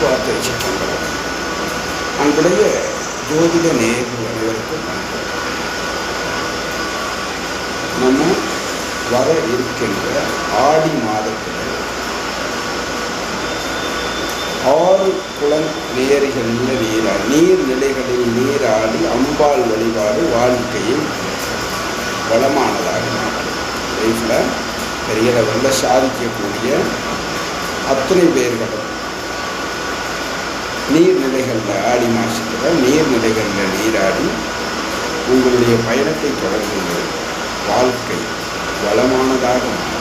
வார்த்தை வச்சுக்கொண்டவர். அன்புடைய ஜோதிட நேயர்கள் அனைவருக்கும் நம்ம வர இருக்கின்ற ஆடி மாதத்தில் 6 குளம் நேரிகளில் நீர்நிலைகளில் நீராடி அம்பாள் வழிபாடு வாழ்க்கையை வளமானதாக மாற்றும். லைஃப்பில் பெரிய லெவலில் சாதிக்கக்கூடிய அத்தனை பேர்களும் நீர்நிலைகளில் ஆடி மாதத்தில் நீர்நிலைகளில் நீராடி உங்களுடைய பயணத்தை தொடர்ந்து வாழ்க்கை வளமானதாக மாறும்.